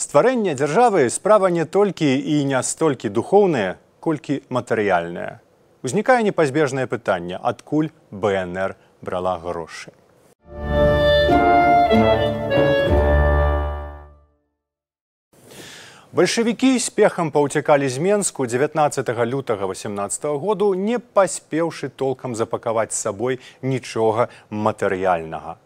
Стварэнне дзяржавы справа не толькі і не столькі духоўная, колькі матэрыяльная. Узнікае непазбежнае пытанне, адкуль БНР брала грошы. Бальшавікі з пехам паўцякалі з Менску 19 лютага 18 году, не паспеўшы толкам запакаваць з сабой нічога матэрыяльнага.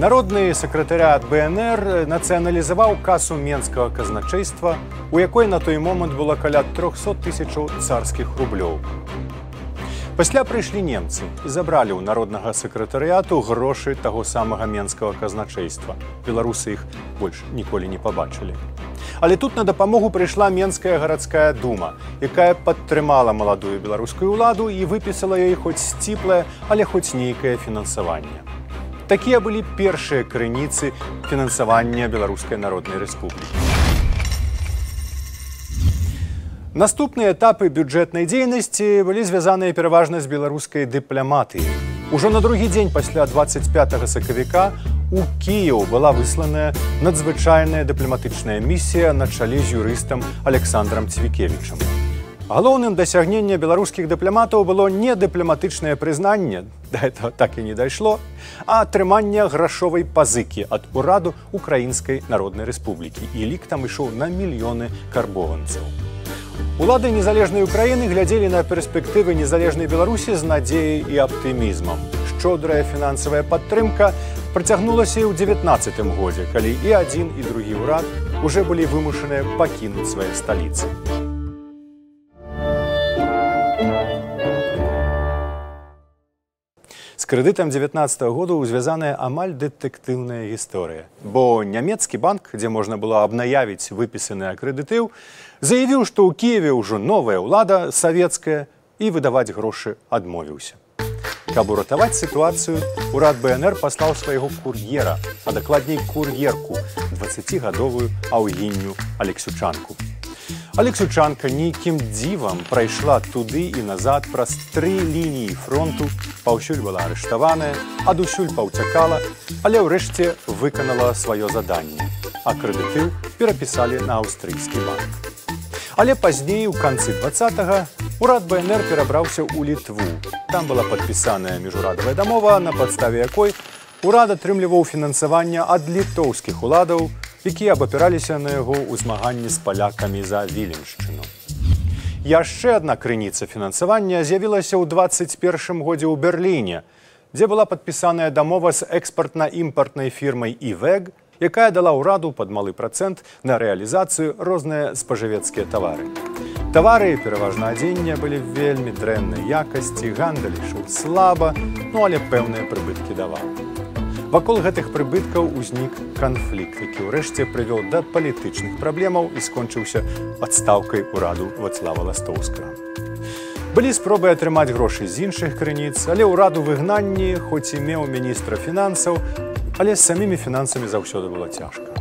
Народны сакратарыят БНР нацыяналізаваў касу менскага казначэйства, у якой на той момант было каля 300 тысячаў царскіх рублёў. Пасля прыйшлі немцы і забралі ў народнага сакратарыяту грошы таго самага менскага казначэйства. Беларусы іх больш ніколі не пабачылі. Але тут на дапамогу прыйшла Менская гарадская дума, якая падтрымала маладую беларускую ўладу і выпісала ёй хоць сціплае, але хоць нейкае фінансаванне. Такія былі першыя крыніцы фінансавання Беларускай Народнай Рэспублікі. Наступныя этапы бюджэтнай дзейнасці былі звязаныя пераважна з беларускай дыпламатыяй. Ужо на другі дзень пасля 25 сакавіка у Кіеў была высланая надзвычайная дыпламатычная місія на чале з юрыстам Александрам Цвікевічам. Галоўным дасягненнем беларускіх дыпламатаў было не дыпламатычнае прызнанне, да этого так і не дайшло, а атрыманне грашовай пазыкі ад ураду Украінскай Народнай Рэспублікі. І лік там ішоў на мільёны карбованцаў. Улады незалежнай Украіны глядзелі на перспектывы незалежнай Беларусі з надзеяй і аптымізмам. Шчодрая фінансавая падтрымка працягнулася і ў 19 годзе, калі і адзін, і другі ўрад уже былі вымушаныя пакінуць свае сталіцы. З крэдытам 19 году звязаная амаль дэтэктыўная гісторыя. Бо нямецкі банк, дзе можна было абнаявіць выпісаны акрэдытыў, заявіў, што ў Кіеве ўжо новая ўлада савецкая і выдаваць грошы адмовіўся. Каб уратаваць сітуацыю, урад БНР паслаў свайго кур'ера, а дакладней кур'ерку, 20гадовую Аўгінню Алексючанку. Алексючанка нейкім дзівам прайшла туды і назад праз 3 лініі фронту, паўсюль была арыштаваная, адусюль паўцякала, але ўрэшце выканала сваё заданне, а крэдытыў перапісалі на аўстрыйскі банк. Але пазней, у канцы 20-га, урад БНР перабраўся ў Літву. Там была падпісаная міжурадавая дамова, на падставе якой урад атрымліваў фінансаванне ад літоўскіх уладаў, якія абапіраліся на яго ў змаганні з палякамі за Віленшчыну. Яшчэ адна крыніца фінансавання з'явілася ў 21 годзе ў Берліне, дзе была падпісаная дамова з экспартна-імпартнай фірмай «Івэг», якая дала ўраду пад малы працэнт на рэалізацыю розныя спажывецкія тавары. Тавары, пераважна адзення, былі вельмі дрэннай якасці, гандаль ішоў слаба, але пэўныя прыбыткі даваў. Вакол гэтых прыбыткаў узнік канфлікт, які ўрэшце прывёў да палітычных праблемаў і скончыўся адстаўкай ураду Вацлава Ластоўскага. Былі спробы атрымаць грошы з іншых крыніц, але ўрад у выгнанні, хоць і меў міністра фінансаў, але з самімі фінансамі заўсёды было цяжка.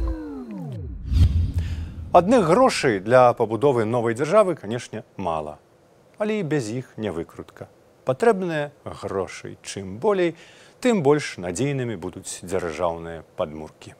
Адных грошай для пабудовы новай дзяржавы, канешне, мала. Але і без іх не выкрутка. Патрэбныя грошай чым болей, тым больш надзейнымі будуць дзяржаўныя падмуркі.